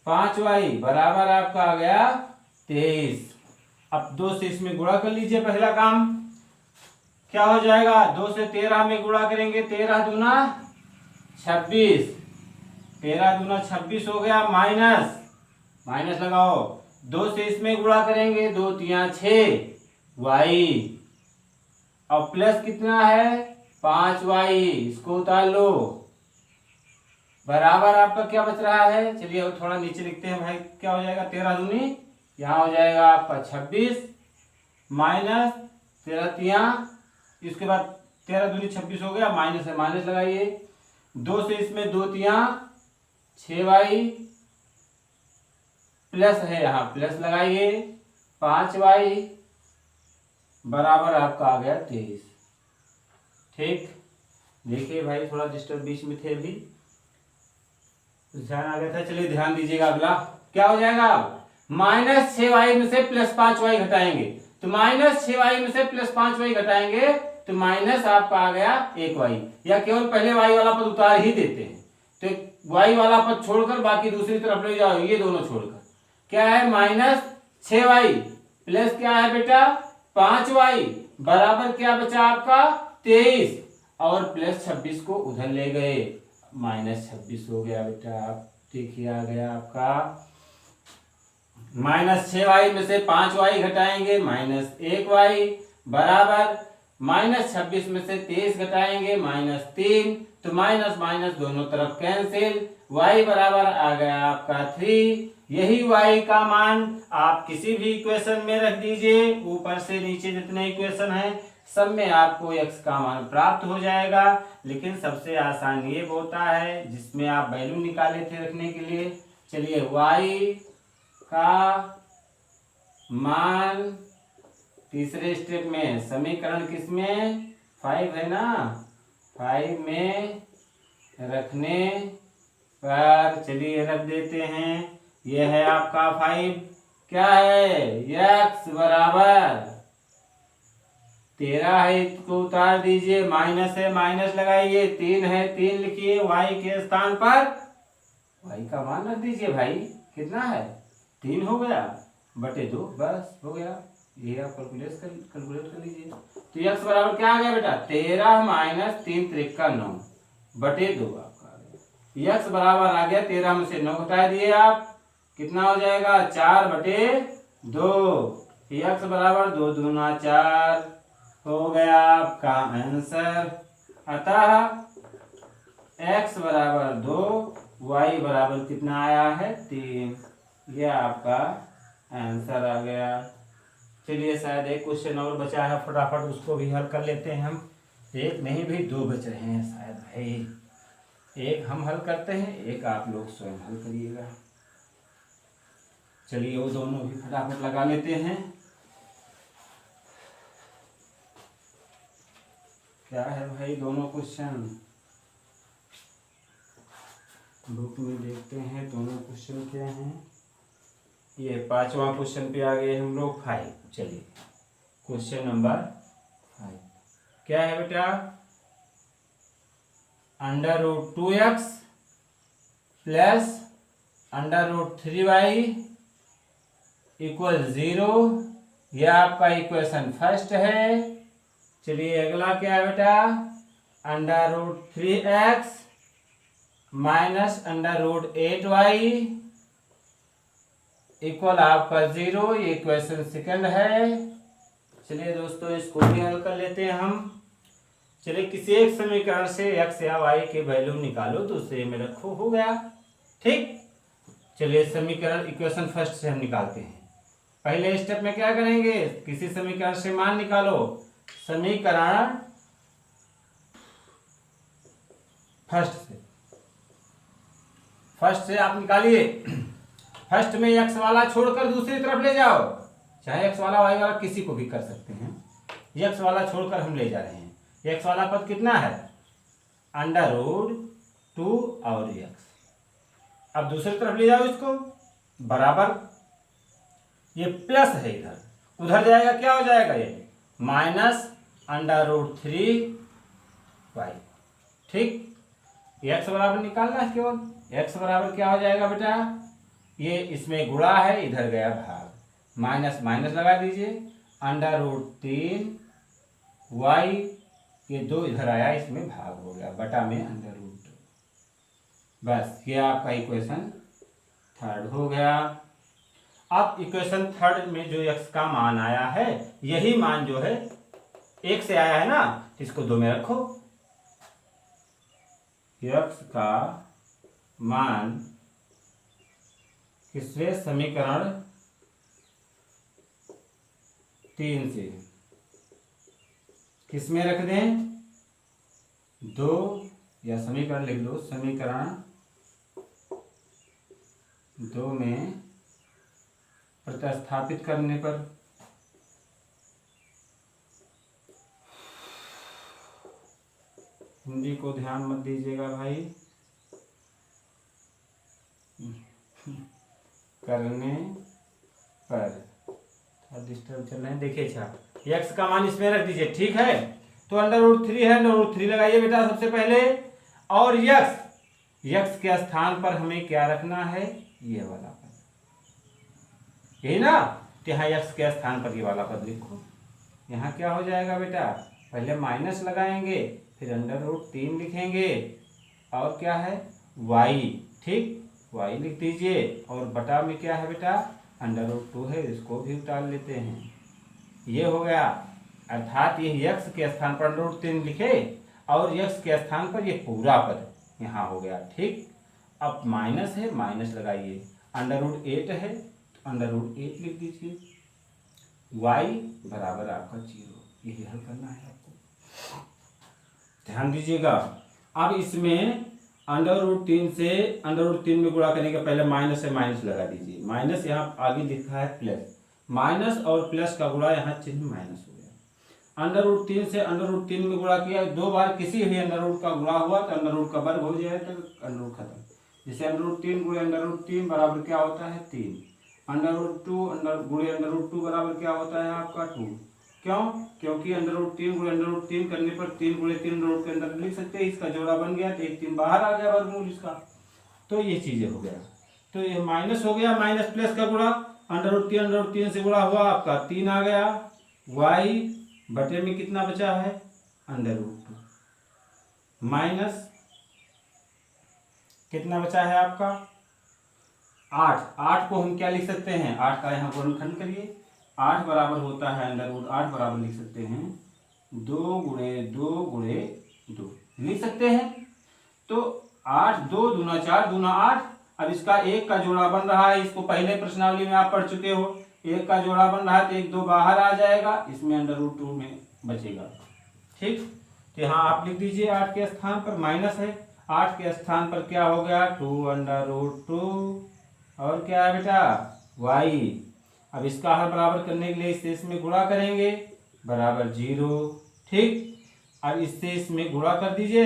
[SPEAKER 1] 5y बराबर आपका आ गया 23। अब 2 से इसमें गुणा कर लीजिए, पहला काम क्या हो जाएगा, 2 से 13 में गुणा करेंगे, 13 दूना 26, 13 दूना 26 हो गया, माइनस, माइनस लगाओ, 2 से इसमें गुणा करेंगे, 2 तिया 6y, और प्लस कितना है 5y, इसको उतार लो, बराबर आपका क्या बच रहा है। चलिए अब थोड़ा नीचे लिखते हैं भाई, क्या हो जाएगा 13 दूनी, यहाँ हो जाएगा आपका 26 माइनस 13 तिया, इसके बाद 13 दूनी 26 हो गया, माइनस है, माइनस लगाइए, 2 से इसमें 2 तिया 6y, प्लस है यहाँ प्लस लगाइए, 5y बराबर आपका आ गया 23। ठीक, देखिए भाई थोड़ा डिस्टर्ब बीच में थे अभी, ध्यान आ गया था। चलिए ध्यान दीजिएगा, अगला क्या हो जाएगा अब, -6y में से +5y घटाएंगे, तो -6y में से +5y घटाएंगे तो माइनस आपका आ गया 1y, या केवल पहले y वाला पद उतार ही देते हैं, तो y वाला पद छोड़कर बाकी दूसरी तरफ ले जाओ, ये दोनों छोड़कर क्या है, -6y प्लस क्या है बेटा 5y बराबर क्या बचा आपका 23, और +26 को उधर ले गए, -26 हो गया बेटा। आप देखिए आ गया आपका, -6y में से 5y घटाएंगे -1y बराबर, -26 में से 23 घटाएंगे -3, तो माइनस माइनस दोनों तरफ कैंसिल, y बराबर आ गया आपका 3। यही y का मान आप किसी भी इक्वेशन में रख दीजिए, ऊपर से नीचे जितने इक्वेशन हैं सब में आपको x का मान प्राप्त हो जाएगा। लेकिन सबसे आसान ये होता है जिसमें आप वैल्यू निकाले थे रखने के लिए। चलिए y का मान तीसरे स्टेप में, समीकरण किसमें 5 है ना, 5 में रखने पर चलिए रख देते हैं, यह है आपका 5, क्या है x बराबर 13 है, इसको उतार दीजिए, माइनस है माइनस लगाइए, 3 है 3 लिखिए, y के स्थान पर y का मान रख दीजिए भाई, कितना है 3 हो गया बटे 2, बस हो गया। ये आप कैलकुलेट कर लीजिए। तो x बराबर क्या आ गया बेटा 13 - 3 × 9 बटे 2 आपका आ गया। x बराबर आ गया 13 में से 9 घटा दिए आप, कितना हो जाएगा 4 बटे 2, x बराबर 2 दूना 4 हो गया आपका आंसर। अतः x बराबर 2, y बराबर कितना आया है 3, यह आपका आंसर आ गया। चलिए शायद एक क्वेश्चन और बचा है, फटाफट उसको भी हल कर लेते हैं हम। एक नहीं भी 2 बच रहे हैं शायद भाई, एक हम हल करते हैं, एक आप लोग स्वयं हल करिएगा। चलिए वो दोनों भी फटाफट लगा लेते हैं। क्या है भाई दोनों क्वेश्चन, बुक में देखते हैं दोनों क्वेश्चन क्या हैं। ये 5वां क्वेश्चन पे आ गए हम लोग 5। चलिए क्वेश्चन नंबर 5 क्या है बेटा, √2x प्लस √3y इक्वल 0, यह आपका इक्वेशन फर्स्ट है। चलिए अगला क्या है बेटा, √3x माइनस √8y इक्वल आपका 0, ये इक्वेशन सेकंड है। चलिए दोस्तों इसको भी हल कर लेते हैं हम। चलिए किसी एक समीकरण से x या y के वैल्यू निकालो, दूसरे में रखो, हो गया ठीक। चलिए समीकरण इक्वेशन फर्स्ट से हम निकालते हैं। पहले स्टेप में क्या करेंगे, किसी समीकरण से मान निकालो, समीकरण फर्स्ट से आप निकालिए। फर्स्ट में x वाला छोड़कर दूसरी तरफ ले जाओ, चाहे x वाला y वाला किसी को भी कर सकते हैं, x वाला छोड़कर हम ले जा रहे हैं। x वाला पद कितना है √2 और x, अब दूसरी तरफ ले जाओ इसको, बराबर ये प्लस है, इधर उधर जाएगा क्या हो जाएगा ये -√3y, ठीक। x बराबर निकालना है केवल, x बराबर क्या हो जाएगा बेटा, ये इसमें गुणा है इधर गया भाग, माइनस माइनस लगा दीजिए, √3y, ये 2 इधर आया इसमें भाग हो गया, बटा में √2, बस ये आपका इक्वेशन थर्ड हो गया। अब इक्वेशन थर्ड में जो x का मान आया है, यही मान जो है 1 से आया है ना, इसको 2 में रखो। x का मान किससे, समीकरण 3 से किसमें रख दें 2, या समीकरण लिख दो, समीकरण 2 में प्रतिस्थापित करने पर हिंदी को ध्यान मत दीजिएगा भाई, करने पर थोड़ा डिस्टर्ब चल रहे हैं। देखिए अच्छा, x का मान इसमें रख दीजिए, ठीक है। तो √3 है, √3 लगाइए बेटा सबसे पहले। और x के स्थान पर हमें क्या रखना है, ये वाला पद, यही ना। तो यहाँ x के स्थान पर ये वाला पद लिखो। यहाँ क्या हो जाएगा बेटा, पहले माइनस लगाएंगे, फिर √3 लिखेंगे, और क्या है y, ठीक, y लिख दीजिए। और बटा में क्या है बेटा, √2 है, इसको भी उतार लेते हैं। ये हो गया, अर्थात ये x के स्थान पर √3 लिखे और x के स्थान पर ये पूरा पद यहाँ हो गया, ठीक। अब माइनस है, माइनस लगाइए, √8 है तो √8 लिख दीजिए, y बराबर आपका 0। यही हल करना है आपको, ध्यान दीजिएगा। अब इसमें √3 से √3 में गुणा करने के पहले माइनस है, माइनस लगा दीजिए। माइनस यहाँ आगे लिखा है प्लस, माइनस और प्लस का गुणा यहाँ चिन्ह माइनस हो गया। √3 से √3 में गुणा किया, दो बार किसी भी √ का गुणा हुआ तो √ का वर्ग हो जाए तो √ खत्म। जैसे √3 गुणे √3 बराबर क्या होता है 3, √2 गुणे √2 बराबर क्या होता है आपका 2। क्यों, क्योंकि √3 गुणे √3 करने पर 3 गुणे 3 √ के अंदर लिख सकते हैं, इसका जोड़ा बन गया तो 1 3 बाहर आ गया वर्गमूल इसका। तो ये चीजें हो गया, तो ये माइनस हो गया, माइनस प्लस का गुणा, √3 से गुणा हुआ आपका 3 आ गया, y बटे में कितना बचा है √2, माइनस कितना बचा है आपका 8। 8 को हम क्या लिख सकते हैं, 8 का यहाँ गुणनखंड करिए, 8 बराबर होता है √8 बराबर लिख सकते हैं 2 गुणे 2 गुणे 2 लिख सकते हैं। तो 8 2 दूना 4 दूना 8। अब इसका 1 का जोड़ा बन रहा है, इसको पहले प्रश्नावली में आप पढ़ चुके हो, 1 का जोड़ा बन रहा है तो 1 2 बाहर आ जाएगा, इसमें √2 में बचेगा, ठीक। तो यहाँ आप लिख दीजिए 8 के स्थान पर माइनस है, 8 के स्थान पर क्या हो गया 2 और क्या है बेटा y। अब इसका हल बराबर करने के लिए इससे इसमें गुणा करेंगे बराबर 0, ठीक। अब इससे इसमें गुणा कर दीजिए,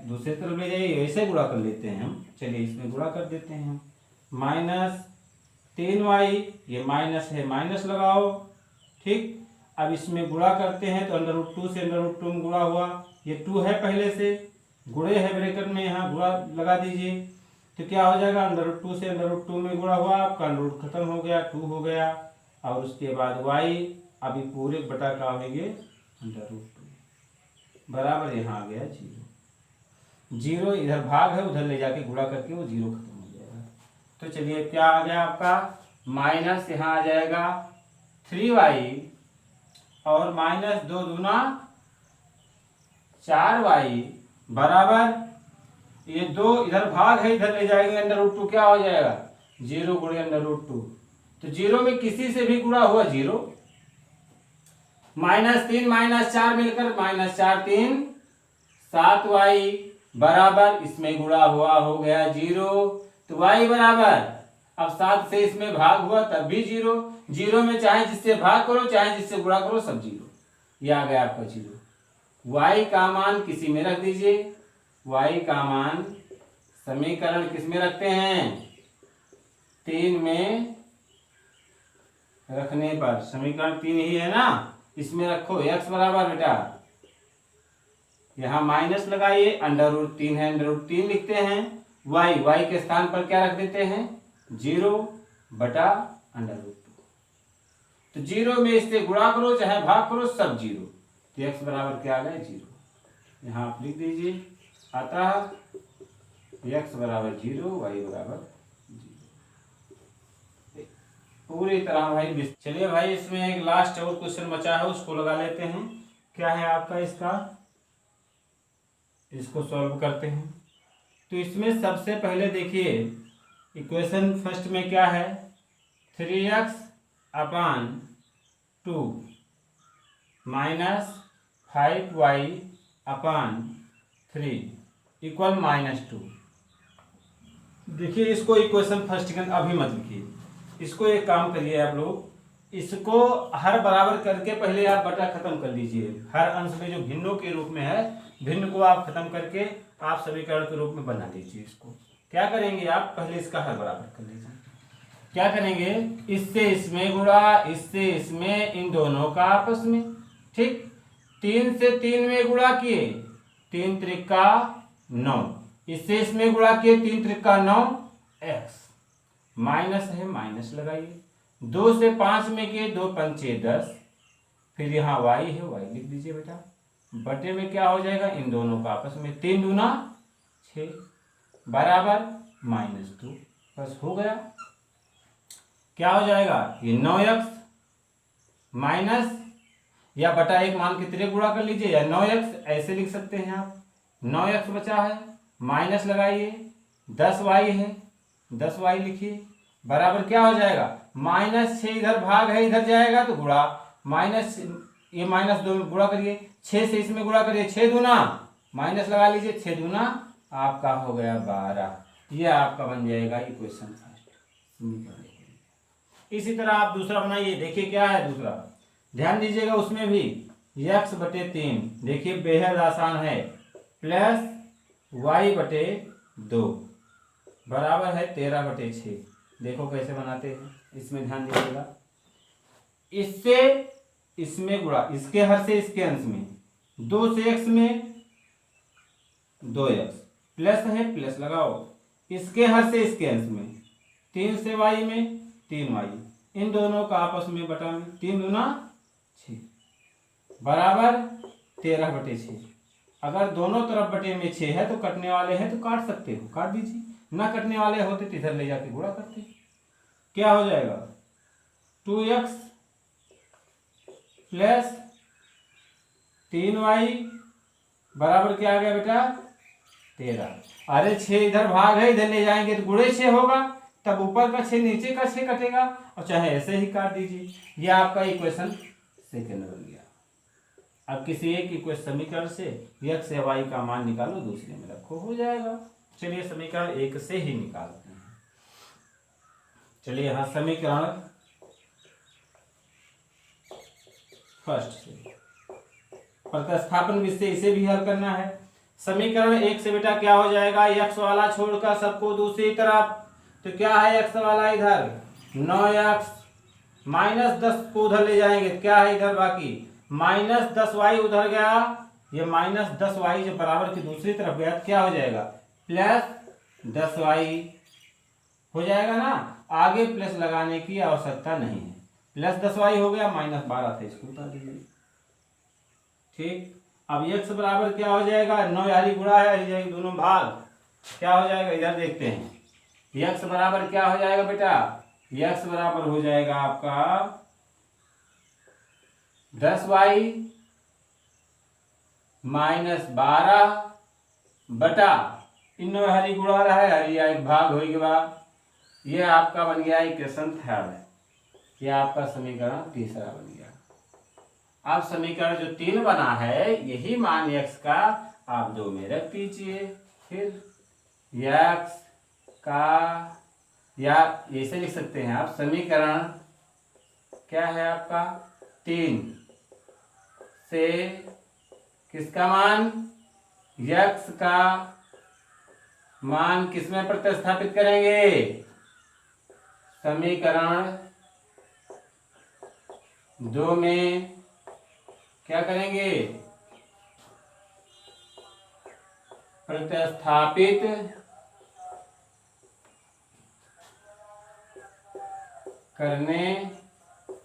[SPEAKER 1] दूसरी तरफ ले जाइए, ऐसे गुणा कर लेते हैं हम। चलिए इसमें गुणा कर देते हैं, -3y, ये माइनस है, माइनस लगाओ, ठीक। अब इसमें गुणा करते हैं तो √2 से √2 में गुणा हुआ, ये 2 है पहले से, गुणे है ब्रैकेट में, यहाँ गुणा लगा दीजिए तो क्या हो जाएगा √2 से √2 में गुणा हुआ, आपका √ खत्म हो गया, 2 हो गया। और उसके बाद y, अभी पूरे बटा का होंगे √2 बराबर यहाँ आ गया 0। इधर भाग है, उधर ले जाके गुणा करके वो 0 खत्म हो जाएगा। तो चलिए क्या आ गया आपका माइनस, यहाँ आ जाएगा 3y और -2 दूना 4y बराबर, ये 2 इधर भाग है, इधर ले जाएंगे √2 क्या हो जाएगा 0 गुणे √2। तो 0 में किसी से भी गुणा हुआ 0, -3 -4 मिलकर -4 3 7y बराबर, इसमें गुणा हुआ हो गया 0। तो y बराबर, अब 7 से इसमें भाग हुआ तब भी 0, 0 में चाहे जिससे भाग करो चाहे जिससे गुणा करो सब 0, ये आ गया आपका 0। y का मान किसी में रख दीजिए, y का मान समीकरण किस में रखते हैं 3 में रखने पर, समीकरण 3 ही है ना, इसमें रखो x बराबर बेटा, यहाँ माइनस लगाइए, √3 है, √3 लिखते हैं, y के स्थान पर क्या रख देते हैं 0 बटा √2। तो 0 में इससे गुणा करो चाहे भाग करो सब 0, तो x बराबर क्या आ गया 0। यहाँ आप लिख दीजिए, अतः x बराबर 0, y बराबर 0। पूरी तरह भाई। चलिए भाई इसमें एक लास्ट और क्वेश्चन बचा है, उसको लगा लेते हैं। क्या है आपका इसका, इसको सॉल्व करते हैं। तो इसमें सबसे पहले देखिए इक्वेशन फर्स्ट में क्या है 3x/2 -5y/3 इक्वल -2। देखिए इसको इक्वेशन फर्स्ट के अभी मत लिखिए, इसको एक काम करिए आप लोग, इसको हर बराबर करके पहले आप बटा खत्म कर लीजिए। हर अंश में जो भिन्नों के रूप में है, भिन्न को आप खत्म करके आप समीकरण के रूप में बना लीजिए इसको। क्या करेंगे आप, पहले इसका हल बराबर कर लीजिए। क्या करेंगे, इससे इसमें गुणा, इससे इसमें, इन दोनों का आपस में, ठीक। 3 से 3 में गुणा किए, 3 त्रिका 9, इससे इसमें गुणा किए, 3 त्रिका 9, x माइनस है, माइनस लगाइए। 2 से 5 में किए, 2 पंचे 10, फिर यहाँ y है, y लिख दीजिए बेटा। बटे में क्या हो जाएगा, इन दोनों का आपस में, 3 दूना 6 बराबर -2, बस हो गया। क्या हो जाएगा, ये 9x माइनस या बटा 1 मान के तिरक गुणा कर लीजिए, या 9x ऐसे लिख सकते हैं आप। 9x बचा है, माइनस लगाइए, 10y है, 10y लिखिए, बराबर क्या हो जाएगा, -6 इधर भाग है, इधर जाएगा तो गुणा, माइनस ये -2 में गुणा करिए, 6 से इसमें गुणा करिए, 6 दूना, माइनस लगा लीजिए, 6 दूना आपका हो गया 12। ये आपका बन जाएगा इक्वेशन फर्स्ट। इसी तरह आप दूसरा बनाइए, देखिए क्या है दूसरा, ध्यान दीजिएगा उसमें भी x बटे 3, देखिए बेहद आसान है, प्लस y बटे 2 बराबर है 13 बटे 6। देखो कैसे बनाते हैं, इसमें ध्यान दीजिएगा, इससे इसमें गुणा, इसके हर से इसके अंश में, 2 से x में 2x, प्लस है, प्लस लगाओ, इसके हर से इसके अंश में, 3 से y में 3y, इन दोनों का आपस में बटा में, 3 दूना 6 बराबर 13 बटे 6। अगर दोनों तरफ बटे में 6 है तो कटने वाले हैं तो काट सकते हो, काट दीजिए, ना कटने वाले होते तो इधर ले जाके गुणा करते। क्या हो जाएगा, 2x प्लस 3y बराबर क्या आ गया बेटा, 13। अरे 6 इधर भाग है, इधर ले जाएंगे तो गुणे 6 होगा, तब ऊपर का 6 नीचे का 6 कटेगा, और चाहे ऐसे ही काट दीजिए। यह आपका इक्वेशन सेकंड बन गया। अब किसी एक इक्वेशन समीकरण से x या y का मान निकालो, दूसरे में रखो, हो जाएगा। चलिए समीकरण 1 से ही निकालते हैं। चलिए यहाँ समीकरण फर्स्ट से प्रतिस्थापन विधि, इसे भी हल करना है। समीकरण 1 से बेटा क्या हो जाएगा, x वाला छोड़कर सबको दूसरी तरफ, तो क्या है x वाला इधर 9x, -10 को उधर ले जाएंगे, क्या है इधर बाकी, -10y उधर गया, ये -10y जो बराबर की दूसरी तरफ गया, क्या हो जाएगा, +10y हो जाएगा ना। आगे प्लस लगाने की आवश्यकता नहीं है, +10y हो गया, -12 था, इसको उतार दीजिए, ठीक। अब x बराबर क्या हो जाएगा, 9 यारी गुणा है, दोनों भाग, क्या हो जाएगा इधर देखते हैं, x बराबर क्या हो जाएगा बेटा, x बराबर हो जाएगा आपका 10y -12 बटा, इन हरी गुणा रहा है, हरी एक भाग हो गया। ये आपका बन गया इक्वेशन थर्ड, ये आपका समीकरण तीसरा बन गया। अब समीकरण जो 3 बना है, यही मान x का आप 2 में रख दीजिए, फिर x का, या ऐसे लिख सकते हैं आप, समीकरण क्या है आपका 3 से किसका मान, x का मान किसमें प्रतिस्थापित करेंगे, समीकरण 2 में क्या करेंगे, प्रतिस्थापित करने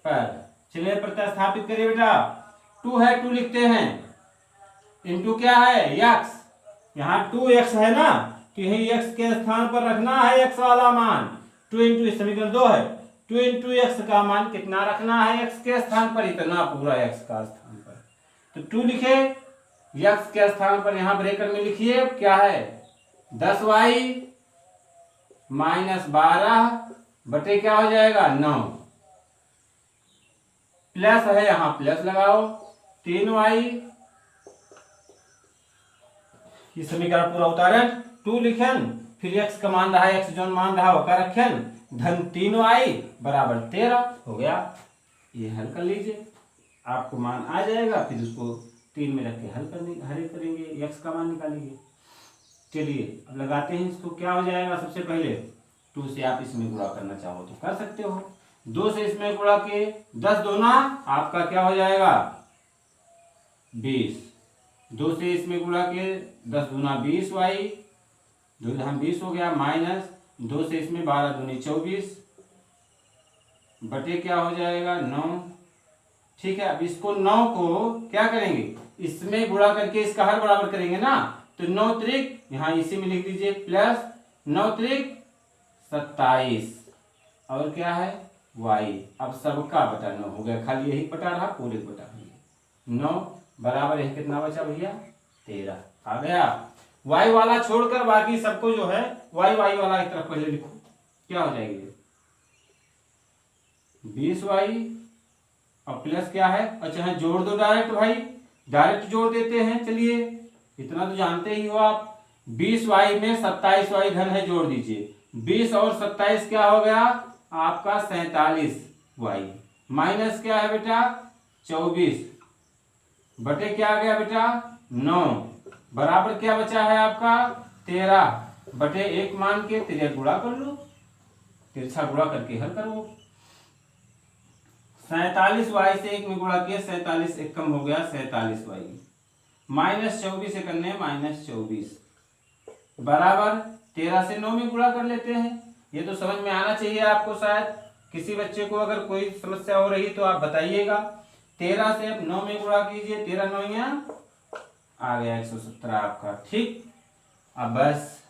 [SPEAKER 1] पर। चलिए प्रतिस्थापित करिए बेटा, 2 है, 2 लिखते हैं, इनटू क्या है x, यहाँ 2x है ना, तो यही x के स्थान पर रखना है x वाला मान, 2 इंटू, समीकरण 2 है, 2 इंटू एक्स का मान कितना रखना है x के स्थान पर, इतना पूरा x का स्थान पर, तो 2 लिखे, x के स्थान पर यहाँ ब्रैकेट में लिखिए क्या है, 10y -12 बटे क्या हो जाएगा 9, प्लस है यहाँ प्लस लगाओ, 3y, ये समीकरण पूरा उतारन, 2 लिखन, फिर x का मान रहा, x जो मान रहा होकर रखन, धन 3y बराबर 13 हो गया। ये हल कर लीजिए, आपको मान आ जाएगा, फिर उसको 3 में रख के हल करेंगे, x का मान निकालेंगे, चलिए अब लगाते हैं इसको, क्या हो जाएगा सबसे पहले 2 से आप इसमें गुणा करना चाहो तो कर सकते हो, 2 से इसमें गुणा के 10 दूना आपका क्या हो जाएगा 20, 2 से इसमें गुणा के 10 दूना 20 वाई, 2 हम 20 हो गया, माइनस 2 से इसमें 12 दूनी 24 बटे क्या हो जाएगा 9। ठीक है, अब इसको 9 को क्या करेंगे, इसमें गुणा करके इसका हर बराबर करेंगे ना, तो 9 त्रिक यहाँ इसी में लिख दीजिए प्लस 9 त्रिक 27 और क्या है y। अब सबका बटा 9 हो गया, खाली यही बटा रहा, पूरे बटा 9 बराबर है कितना बचा भैया 13 आ गया। y वाला छोड़कर बाकी सबको जो है y वाला एक तरफ पहले लिखो, क्या हो जाएगी 20y और प्लस क्या है, अच्छा है जोड़ दो डायरेक्ट भाई, डायरेक्ट जोड़ देते हैं। चलिए इतना तो जानते ही हो आप, 20y में 27y घन है, जोड़ दीजिए, 20 और 27 क्या हो गया आपका 47y, माइनस क्या है बेटा 24 बटे क्या आ गया बेटा 9 बराबर क्या बचा है आपका 13 बटे 1 मान के तिरछा गुणा कर लो, तिरछा गुणा करके हल करो। 47y से 1 में गुणा किया 47 एक कम हो गया 47y, माइनस 24 से करने माइनस 24 बराबर 13 से 9 में गुणा कर लेते हैं। ये तो समझ में आना चाहिए आपको, शायद किसी बच्चे को अगर कोई समस्या हो रही तो आप बताइएगा। 13 से अब 9 में गुणा कीजिए, 13 9 आ गया 117 आपका। ठीक, अब बस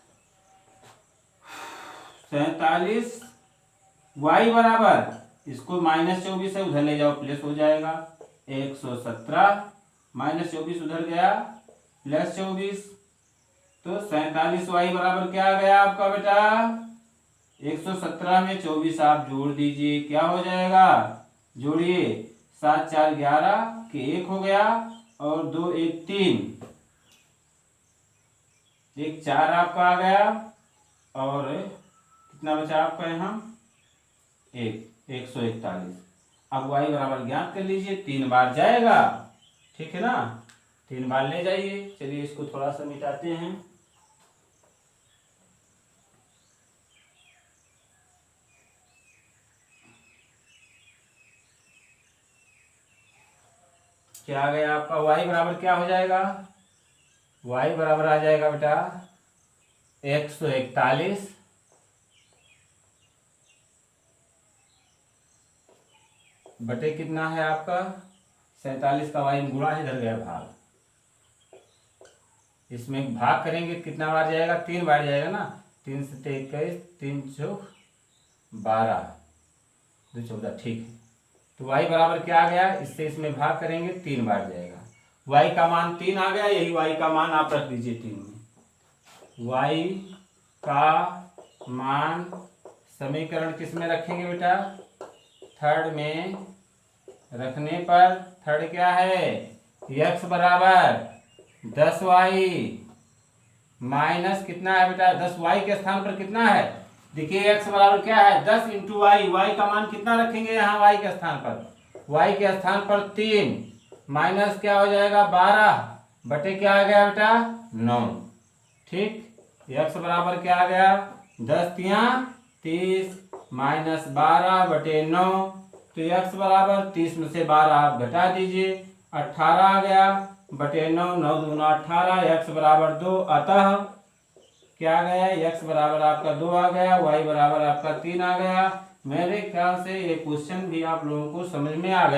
[SPEAKER 1] 47 y बराबर इसको माइनस 24 से उधर ले जाओ प्लस हो जाएगा 117, माइनस 24 उधर गया प्लस 24, तो 47y बराबर क्या आ गया आपका बेटा 117 में 24 आप जोड़ दीजिए, क्या हो जाएगा जोड़िए 7 4 11 के 1 हो गया और 2 1 3, 1 4 आपका आ गया और कितना बचा आपका यहाँ 141। अब y बराबर ज्ञात कर लीजिए, 3 बार जाएगा, ठीक है ना, 3 बार ले जाइए। चलिए इसको थोड़ा सा मिटाते हैं, क्या आ गया आपका y बराबर क्या हो जाएगा, y बराबर आ जाएगा बेटा 141 बटे कितना है आपका 47 का y गुणा इधर गया भाग, इसमें भाग करेंगे कितना बार जाएगा 3 बार जाएगा ना, 3 से 21 3 चौक 12 2 14, ठीक है। तो y बराबर क्या आ गया, इससे इसमें भाग करेंगे 3 बार जाएगा, y का मान 3 आ गया, यही y का मान आप रख दीजिए 3 में। y का मान समीकरण किस में रखेंगे बेटा, थर्ड में रखने पर, थर्ड क्या है x बराबर 10y माइनस कितना है बेटा 10y के स्थान पर कितना है, देखिए x बराबर क्या है 10 इंटू वाई, y का मान कितना रखेंगे यहाँ y के स्थान पर, y के स्थान पर 3 माइनस क्या हो जाएगा 12 बटे क्या आ गया बेटा 9। ठीक, x बराबर क्या आ गया 10 × 30 माइनस 12 बटे 9, तो x बराबर 30 में से 12 आप घटा दीजिए 18 आ गया बटे 9, 9 दूना 18, x बराबर 2, अतः क्या आ गया x बराबर आपका 2 आ गया, y बराबर आपका 3 आ गया। मेरे ख्याल से ये क्वेश्चन भी आप लोगों को समझ में आ गया।